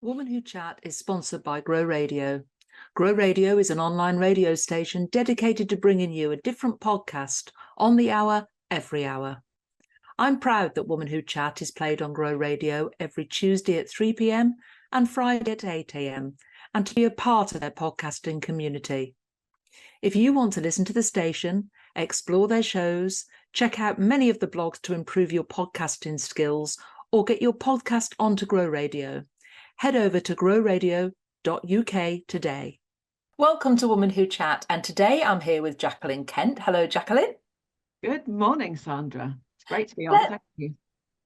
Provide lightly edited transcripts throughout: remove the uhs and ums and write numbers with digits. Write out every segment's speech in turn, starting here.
Woman Who Chat is sponsored by Grow Radio. Grow Radio is an online radio station dedicated to bringing you a different podcast on the hour, every hour. I'm proud that Woman Who Chat is played on Grow Radio every Tuesday at 3 p.m. and Friday at 8 a.m. and to be a part of their podcasting community. If you want to listen to the station, explore their shows, check out many of the blogs to improve your podcasting skills, or get your podcast onto Grow Radio, head over to growradio.uk today. Welcome to Woman Who Chat, and today I'm here with Jacqueline Kent. Hello, Jacqueline. Good morning, Sandra. It's great to be on. Thank you.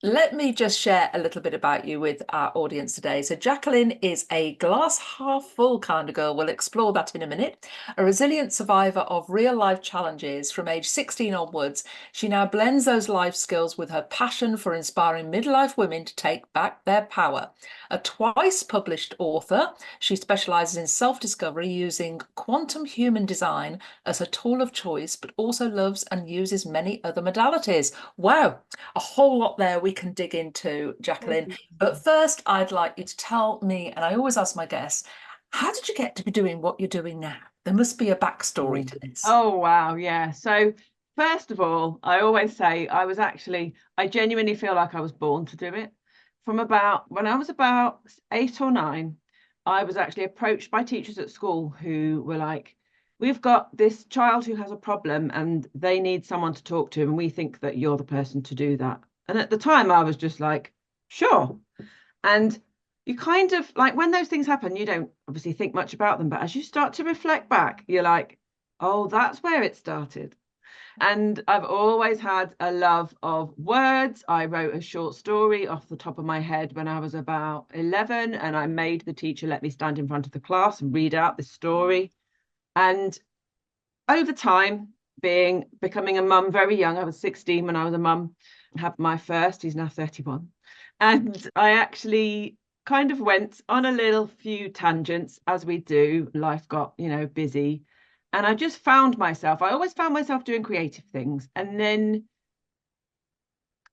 Let me just share a little bit about you with our audience today. So Jacqueline is a glass half full kind of girl. We'll explore that in a minute. A resilient survivor of real life challenges from age 16 onwards. She now blends those life skills with her passion for inspiring midlife women to take back their power. A twice published author, she specializes in self-discovery using quantum human design as a tool of choice, but also loves and uses many other modalities. Wow, a whole lot there we can dig into, Jacqueline. But first, I'd like you to tell me, and I always ask my guests, how did you get to be doing what you're doing now? There must be a backstory to this. Oh, wow. Yeah. So first of all, I always say I genuinely feel like I was born to do it. When I was about 8 or 9, I was actually approached by teachers at school who were like, we've got this child who has a problem and they need someone to talk to, and we think that you're the person to do that. And at the time I was just like, sure. And you kind of like, when those things happen, you don't obviously think much about them, but as you start to reflect back, you're like, oh, that's where it started. And I've always had a love of words. I wrote a short story off the top of my head when I was about 11, and I made the teacher let me stand in front of the class and read out this story. And over time, becoming a mum very young, I was 16 when I was a mum, had my first, he's now 31. And I actually kind of went on a few tangents, as we do. Life got, busy. And I just I always found myself doing creative things. And then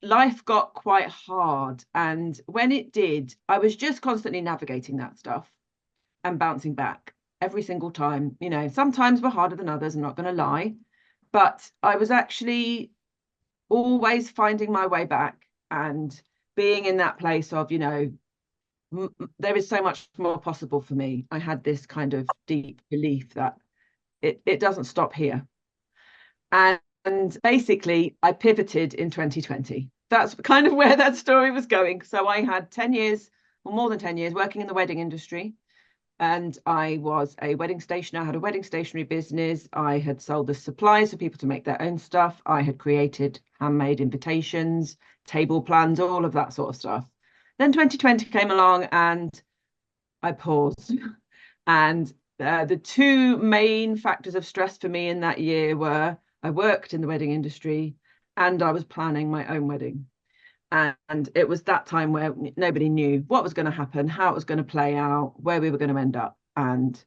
life got quite hard. And when it did, I was just constantly navigating that stuff and bouncing back every single time. Sometimes were harder than others, I'm not going to lie. But I was actually always finding my way back and being in that place of, there is so much more possible for me. I had this kind of deep belief that it doesn't stop here. And basically, I pivoted in 2020. That's kind of where that story was going. So I had 10 years, or more than 10 years, working in the wedding industry. And I was a wedding stationer. I had a wedding stationery business. I had sold the supplies for people to make their own stuff. I had created handmade invitations, table plans, all of that sort of stuff. Then 2020 came along and I paused. And the two main factors of stress for me in that year were I worked in the wedding industry and I was planning my own wedding. And it was that time where nobody knew what was going to happen, how it was going to play out, where we were going to end up. And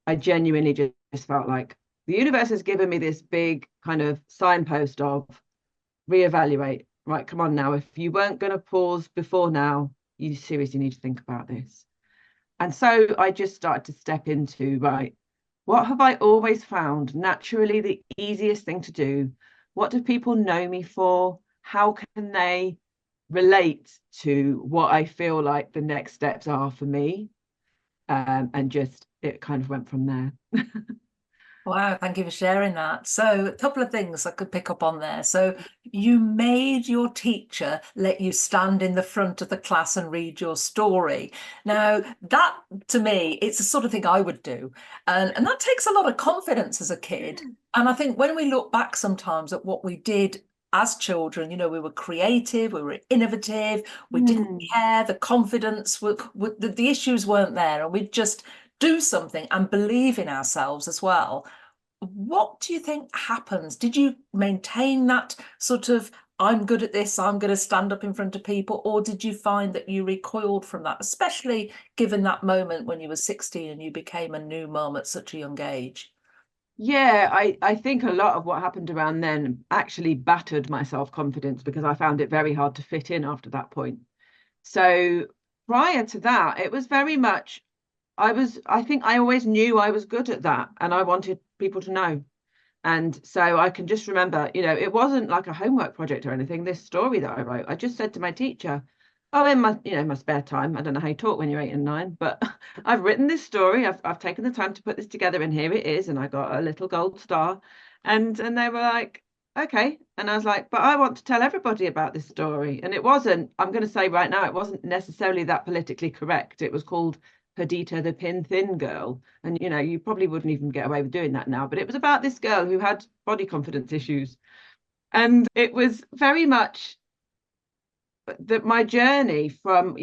I genuinely just felt like the universe has given me this big kind of signpost of reevaluate. Right, come on now. If you weren't going to pause before now, you seriously need to think about this. And so I just started to step into, right, what have I always found naturally the easiest thing to do? What do people know me for? How can they relate to what I feel like the next steps are for me? And just it kind of went from there. Wow, thank you for sharing that. So a couple of things I could pick up on there. So you made your teacher let you stand in the front of the class and read your story. Now, that to me, it's the sort of thing I would do. And that takes a lot of confidence as a kid. And I think when we look back sometimes at what we did as children, we were creative, we were innovative, we didn't care, the confidence, the issues weren't there, and we'd just do something and believe in ourselves as well. What do you think happens? Did you maintain that sort of, I'm good at this, I'm going to stand up in front of people, or did you find that you recoiled from that, especially given that moment when you were 16 and you became a new mum at such a young age? Yeah, I think a lot of what happened around then actually battered my self-confidence because I found it very hard to fit in after that point. So prior to that, it was very much, I think I always knew I was good at that, and I wanted people to know. And so I can just remember, it wasn't like a homework project or anything, this story that I wrote. I just said to my teacher, oh, in my spare time, I don't know how you talk when you're 8 and 9, but I've written this story. I've taken the time to put this together, and here it is. And I got a little gold star. And they were like, okay. And I was like, but I want to tell everybody about this story. And it wasn't, I'm going to say right now, it wasn't necessarily that politically correct. It was called Perdita the Pin Thin Girl. And, you probably wouldn't even get away with doing that now. But it was about this girl who had body confidence issues. And it was very much that my journey from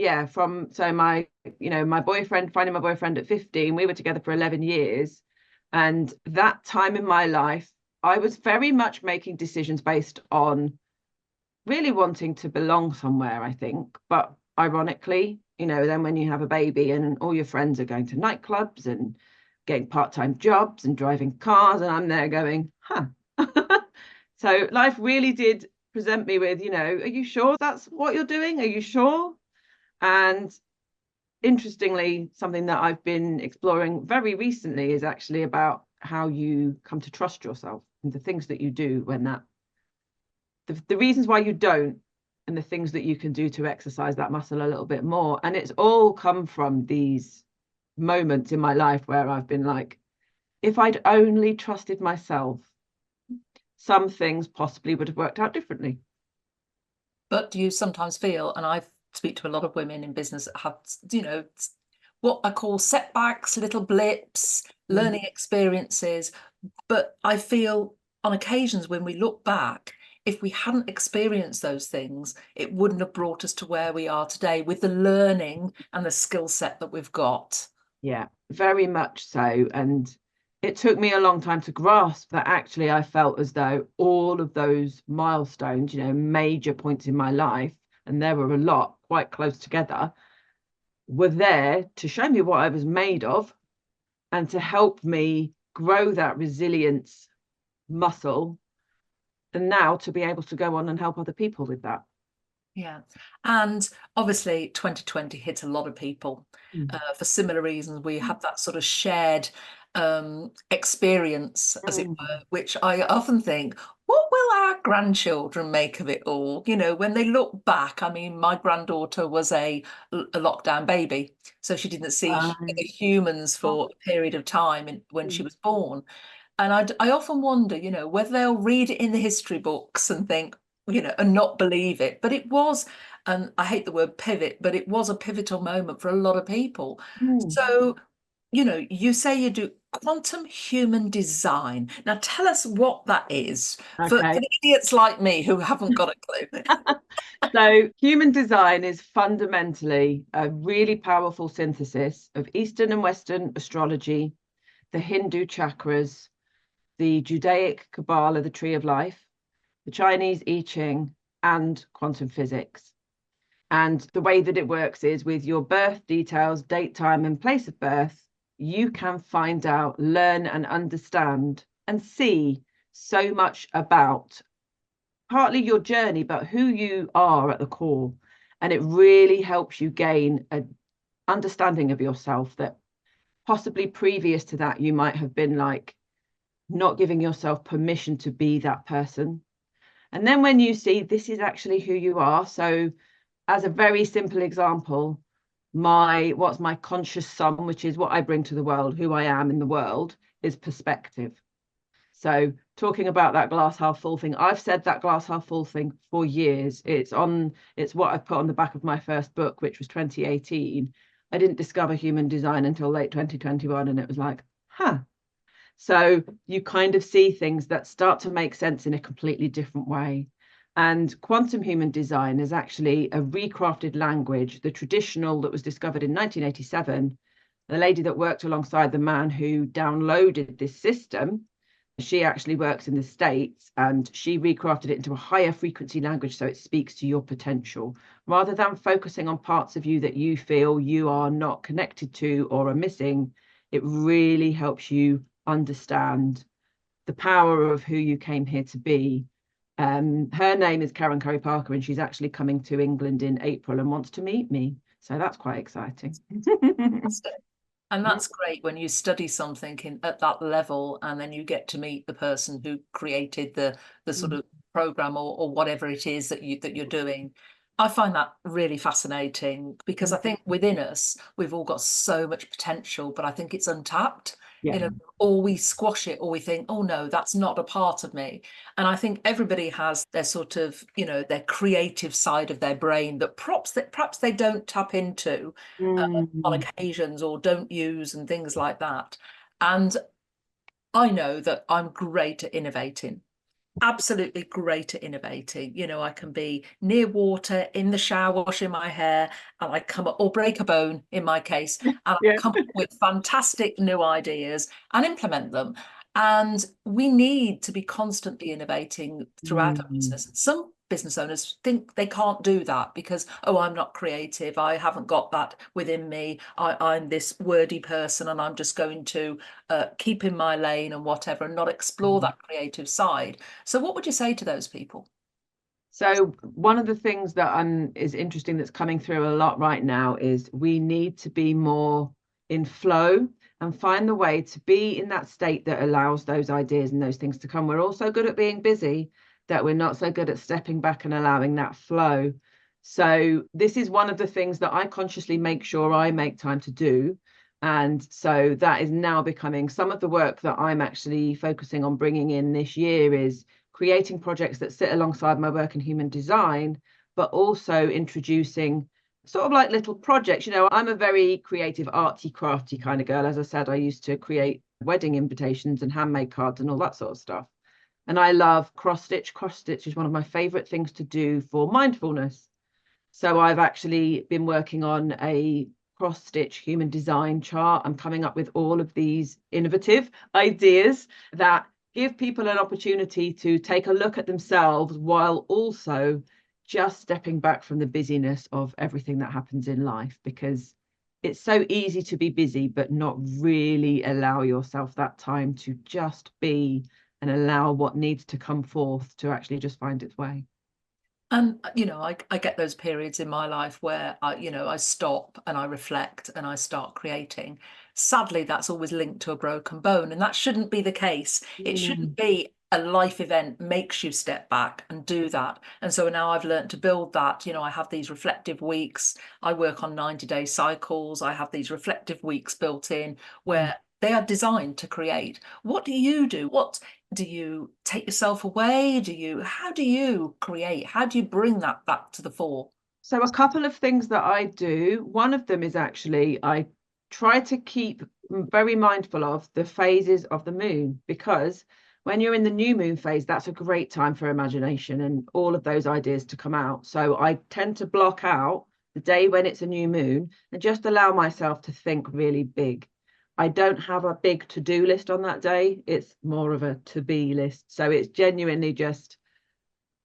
so my boyfriend, finding my boyfriend at 15, we were together for 11 years. And that time in my life, I was very much making decisions based on really wanting to belong somewhere, I think. But ironically, then when you have a baby and all your friends are going to nightclubs and getting part-time jobs and driving cars, and I'm there going, huh. So life really did present me with, are you sure that's what you're doing? Are you sure? And interestingly, something that I've been exploring very recently is actually about how you come to trust yourself and the things that you do when the reasons why you don't, and the things that you can do to exercise that muscle a little bit more. And it's all come from these moments in my life where I've been like, if I'd only trusted myself, some things possibly would have worked out differently. But do you sometimes feel, and I speak to a lot of women in business that have, what I call setbacks, little blips, learning experiences. But I feel on occasions when we look back, if we hadn't experienced those things, it wouldn't have brought us to where we are today with the learning and the skill set that we've got. Yeah, very much so. And it took me a long time to grasp that actually I felt as though all of those milestones, major points in my life, and there were a lot quite close together, were there to show me what I was made of and to help me grow that resilience muscle, and now to be able to go on and help other people with that. Yeah. And obviously 2020 hit a lot of people for similar reasons. We had that sort of shared experience, as it were, which I often think, what will our grandchildren make of it all? When they look back, I mean, my granddaughter was a lockdown baby, so she didn't see humans for a period of time when she was born. And I often wonder, whether they'll read it in the history books and think, and not believe it. But it was, and I hate the word pivot, but it was a pivotal moment for a lot of people. So, you say you do quantum human design. Now, tell us what that is for the idiots like me who haven't got a clue. So human design is fundamentally a really powerful synthesis of Eastern and Western astrology, the Hindu chakras, the Judaic Kabbalah, the Tree of Life, the Chinese I Ching, and quantum physics. And the way that it works is with your birth details, date, time, and place of birth, you can find out, learn, and understand and see so much about partly your journey, but who you are at the core. And it really helps you gain an understanding of yourself that possibly previous to that, you might have been like not giving yourself permission to be that person. And then when you see this is actually who you are. So as a very simple example, what's my conscious sum, which is what I bring to the world, who I am in the world, is perspective. So talking about that glass half full thing, I've said that glass half full thing for years. It's what I've put on the back of my first book, which was 2018. I didn't discover human design until late 2021. And it was like, huh. So you kind of see things that start to make sense in a completely different way. And quantum human design is actually a recrafted language, the traditional that was discovered in 1987. The lady that worked alongside the man who downloaded this system, she actually works in the States, and she recrafted it into a higher frequency language so it speaks to your potential rather than focusing on parts of you that you feel you are not connected to or are missing. It really helps you understand the power of who you came here to be. Her name is Karen Curry Parker, and she's actually coming to England in April and wants to meet me. So that's quite exciting. Fantastic. And that's great when you study something at that level, and then you get to meet the person who created the sort of program or whatever it is that you're doing. I find that really fascinating because I think within us we've all got so much potential, but I think it's untapped. Yeah. Or we squash it, or we think, oh no, that's not a part of me. And I think everybody has their sort of, their creative side of their brain that perhaps they don't tap into on Mm. occasions or don't use and things like that. And I know that I'm great at innovating, absolutely great at innovating. I can be near water in the shower washing my hair, and I come up or break a bone in my case, and I Yeah. come up with fantastic new ideas and implement them. And we need to be constantly innovating throughout our Mm. business. Some business owners think they can't do that because, oh, I'm not creative. I haven't got that within me. I'm this wordy person and I'm just going to keep in my lane and whatever and not explore that creative side. So what would you say to those people? So one of the things that is interesting that's coming through a lot right now is we need to be more in flow and find the way to be in that state that allows those ideas and those things to come. We're also good at being busy, that we're not so good at stepping back and allowing that flow. So this is one of the things that I consciously make sure I make time to do. And so that is now becoming some of the work that I'm actually focusing on bringing in this year is creating projects that sit alongside my work in human design, but also introducing sort of like little projects. I'm a very creative, arty, crafty kind of girl. As I said, I used to create wedding invitations and handmade cards and all that sort of stuff. And I love cross stitch. Cross stitch is one of my favorite things to do for mindfulness. So I've actually been working on a cross stitch human design chart. I'm coming up with all of these innovative ideas that give people an opportunity to take a look at themselves while also just stepping back from the busyness of everything that happens in life, because it's so easy to be busy but not really allow yourself that time to just be and allow what needs to come forth to actually just find its way. And I get those periods in my life where I stop and I reflect and I start creating. Sadly, that's always linked to a broken bone, and that shouldn't be the case. It shouldn't be a life event makes you step back and do that. And so now I've learned to build that. I have these reflective weeks. I work on 90-day cycles. I have these reflective weeks built in where they are designed to create. What do you do? What do you take yourself away? How do you create? How do you bring that back to the fore? So a couple of things that I do. One of them is actually I try to keep very mindful of the phases of the moon, because when you're in the new moon phase, that's a great time for imagination and all of those ideas to come out. So I tend to block out the day when it's a new moon and just allow myself to think really big. I don't have a big to-do list on that day. It's more of a to-be list. So it's genuinely just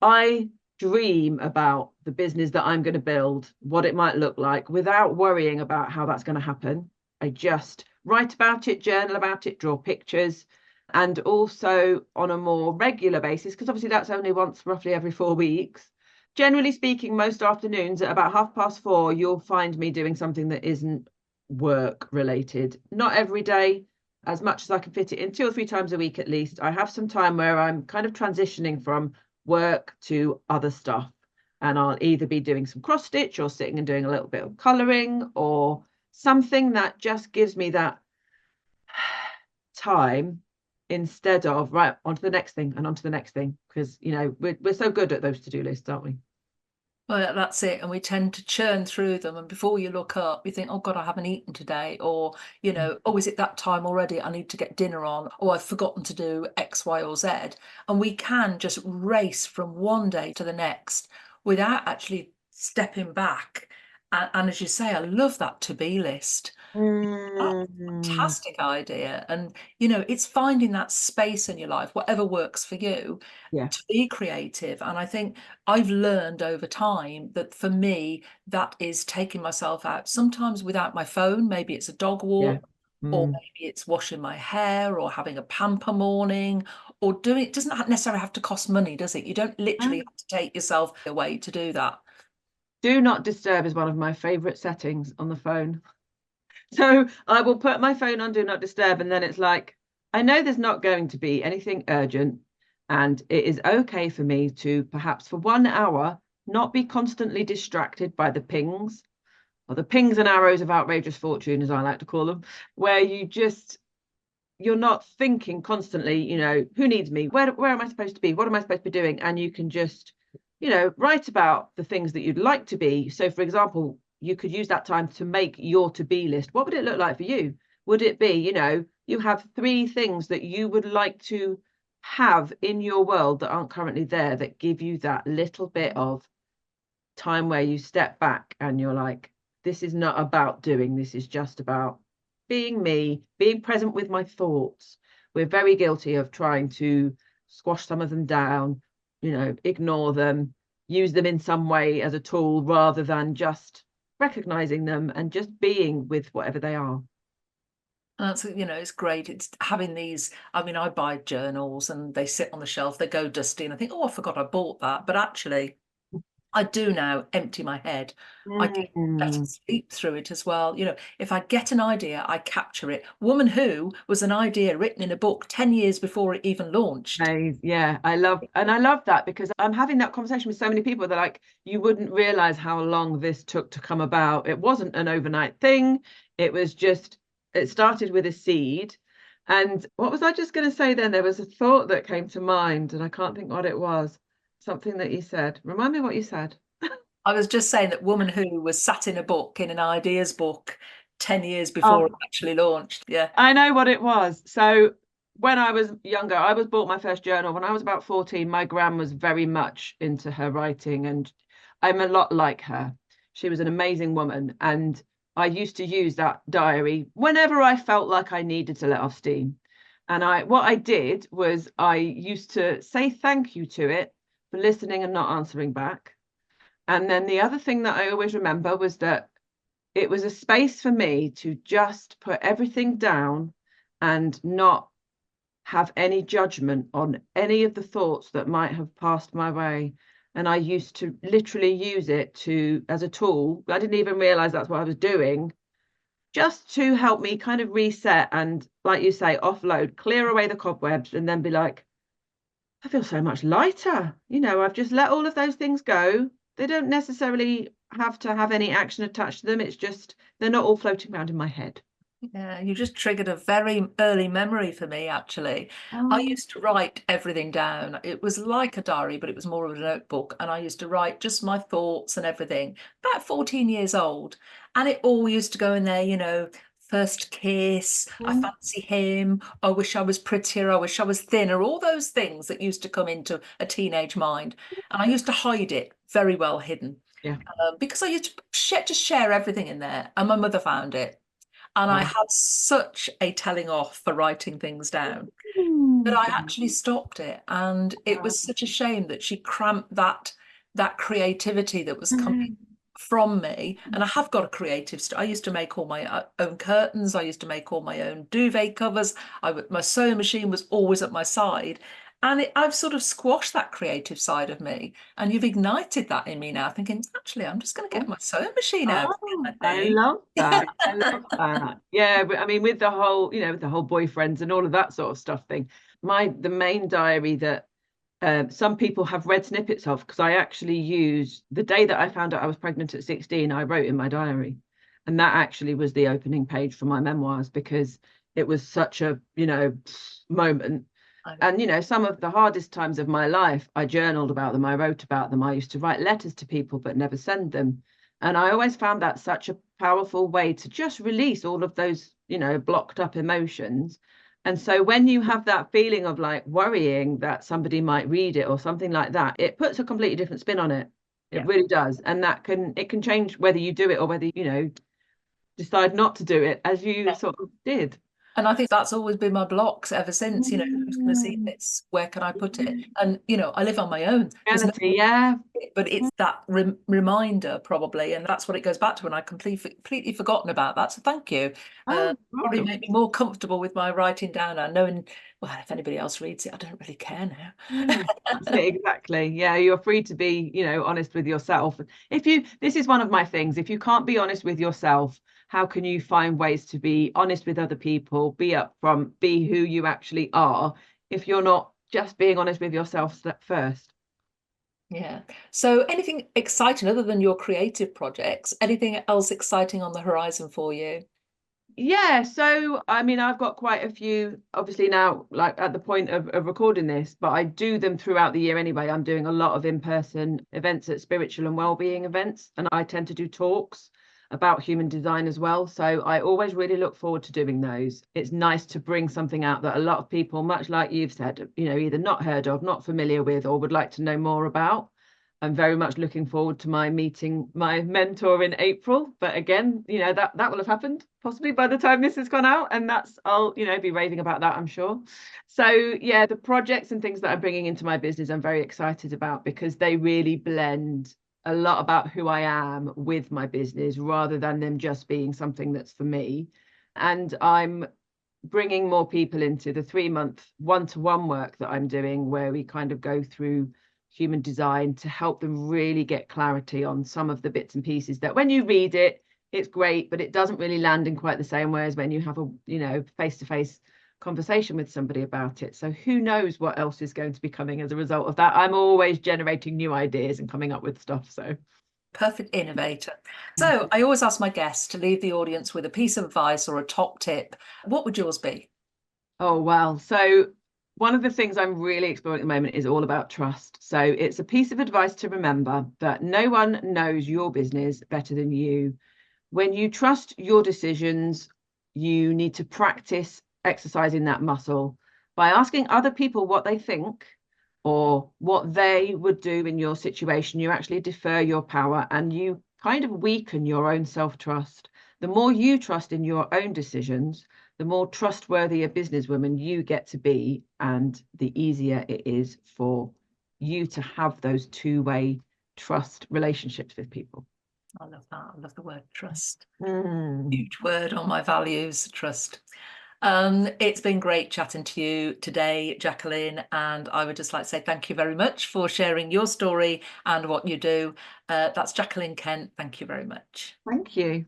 I dream about the business that I'm going to build, what it might look like, without worrying about how that's going to happen. I just write about it, journal about it, draw pictures, and also on a more regular basis, because obviously that's only once roughly every 4 weeks. Generally speaking, most afternoons at about 4:30, you'll find me doing something that isn't work related. Not every day, as much as I can fit it in, 2 or 3 times a week at least. I have some time where I'm kind of transitioning from work to other stuff, and I'll either be doing some cross stitch or sitting and doing a little bit of colouring or something that just gives me that time instead of right on to the next thing and on to the next thing, because we're so good at those to-do lists, aren't we? Well, that's it. And we tend to churn through them. And before you look up, you think, oh God, I haven't eaten today. Or, oh, is it that time already? I need to get dinner on. Or I've forgotten to do X, Y, or Z. And we can just race from one day to the next without actually stepping back. And as you say, I love that to be list. That's a Mm, fantastic idea. And, it's finding that space in your life, whatever works for you, yeah, to be creative. And I think I've learned over time that for me, that is taking myself out, sometimes without my phone. Maybe it's a dog yeah. walk, or Mm, maybe it's washing my hair, or having a pamper morning, or doing it doesn't necessarily have to cost money, does it? You don't literally um, have to take yourself away to do that. Do not disturb is one of my favorite settings on the phone. So I will put my phone on do not disturb, and then it's like, I know there's not going to be anything urgent, and it is okay for me to perhaps for 1 hour not be constantly distracted by the pings, or the pings and arrows of outrageous fortune, as I like to call them, where you're not thinking constantly, who needs me? Where am I supposed to be? What am I supposed to be doing? And you can just, write about the things that you'd like to be. So, for example, you could use that time to make your to-be list. What would it look like for you? Would it be, you have 3 things that you would like to have in your world that aren't currently there, that give you that little bit of time where you step back and you're like, this is not about doing, this is just about being me, being present with my thoughts. We're very guilty of trying to squash some of them down, ignore them, use them in some way as a tool rather than just recognizing them and just being with whatever they are. And that's, it's great. It's having these. I mean, I buy journals and they sit on the shelf, they go dusty, and I think, oh, I forgot I bought that. But actually, I do now empty my head. I get better sleep through it as well. If I get an idea, I capture it. Woman Who was an idea written in a book 10 years before it even launched. Yeah, I love that, because I'm having that conversation with so many people. They're like, you wouldn't realize how long this took to come about. It wasn't an overnight thing. It was just, it started with a seed. And what was I just going to say then? There was a thought that came to mind and I can't think what it was. Something that you said. Remind me what you said. I was just saying that Woman Who was sat in a book, in an ideas book, 10 years before it Oh, actually launched. Yeah. I know what it was. So when I was younger, I was bought my first journal when I was about 14. My gran was very much into her writing, and I'm a lot like her. She was an amazing woman, and I used to use that diary whenever I felt like I needed to let off steam. And what I did was I used to say thank you to it for listening and not answering back. And then the other thing that I always remember was that it was a space for me to just put everything down and not have any judgment on any of the thoughts that might have passed my way. And I used to literally use it as a tool. I didn't even realize that's what I was doing, just to help me kind of reset and, like you say, offload, clear away the cobwebs, and then be like, I feel so much lighter. I've just let all of those things go. They don't necessarily have to have any action attached to them. It's just they're not all floating around in my head. Yeah, you just triggered a very early memory for me, actually. I Oh, used to write everything down. It was like a diary, but it was more of a notebook. And I used to write just my thoughts and everything, about 14 years old. And it all used to go in there, first kiss, I mm, fancy him, I wish I was prettier, I wish I was thinner, all those things that used to come into a teenage mind. And I used to hide it, very well hidden, yeah. because I used to just share everything in there. And my mother found it. And I Wow. had such a telling off for writing things down that Mm, I actually stopped it. And it wow. was such a shame that she cramped that creativity that was coming Mm, from me. And I have got a creative I used to make all my own curtains. I used to make all my own duvet covers. My sewing machine was always at my side. And I've sort of squashed that creative side of me. And you've ignited that in me now, thinking, actually, I'm just going to get my sewing machine out oh, I again, love I that. I love that. Yeah, but I mean, with the whole, with the whole boyfriends and all of that sort of stuff thing, the main diary that some people have read snippets of, because I actually used the day that I found out I was pregnant at 16, I wrote in my diary. And that actually was the opening page for my memoirs, because it was such a, moment. think. And, some of the hardest times of my life, I journaled about them, I wrote about them. I used to write letters to people, but never send them. And I always found that such a powerful way to just release all of those, blocked up emotions. And so when you have that feeling of like worrying that somebody might read it or something like that, it puts a completely different spin on it. It Yeah. really does. And it can change whether you do it or whether, decide not to do it, as you sort of did. And I think that's always been my blocks ever since, who's going to see Mm. this? Where can I put it? And, I live on my own. There's no, Reality, yeah. but it's that reminder probably. And that's what it goes back to. And I completely forgotten about that. So thank you. Oh, Probably welcome. make me more comfortable with my writing down and knowing, well, if anybody else reads it, I don't really care now. That's it, exactly. Yeah, you're free to be, honest with yourself. This is one of my things. If you can't be honest with yourself, how can you find ways to be honest with other people, be upfront, be who you actually are, if you're not just being honest with yourself first? Yeah. So anything exciting other than your creative projects? Anything else exciting on the horizon for you? Yeah, so I mean, I've got quite a few, obviously now, like at the point of recording this, but I do them throughout the year anyway. I'm doing a lot of in-person events at spiritual and well-being events, and I tend to do talks about human design as well. So I always really look forward to doing those. It's nice to bring something out that a lot of people, much like you've said, either not heard of, not familiar with, or would like to know more about. I'm very much looking forward to my meeting my mentor in April. But again, that will have happened possibly by the time this has gone out, and I'll be raving about that, I'm sure. So yeah, the projects and things that I'm bringing into my business, I'm very excited about because they really blend a lot about who I am with my business rather than them just being something that's for me. And I'm bringing more people into the 3-month one-to-one work that I'm doing, where we kind of go through human design to help them really get clarity on some of the bits and pieces that when you read it, it's great, but it doesn't really land in quite the same way as when you have a face-to-face conversation with somebody about it. So who knows what else is going to be coming as a result of that. I'm always generating new ideas and coming up with stuff. So Perfect innovator. So I always ask my guests to leave the audience with a piece of advice or a top tip. What would yours be? oh well, so one of the things I'm really exploring at the moment is all about trust. So it's a piece of advice to remember that no one knows your business better than you. When you trust your decisions, you need to practice exercising that muscle by asking other people what they think or what they would do in your situation. You actually defer your power and you kind of weaken your own self-trust. The more you trust in your own decisions, the more trustworthy a businesswoman you get to be, and the easier it is for you to have those two-way trust relationships with people. I love that. I love the word trust. Mm. Huge word on my values, trust. It's been great chatting to you today, Jacqueline, and I would just like to say thank you very much for sharing your story and what you do. That's Jacqueline Kent. Thank you very much. Thank you.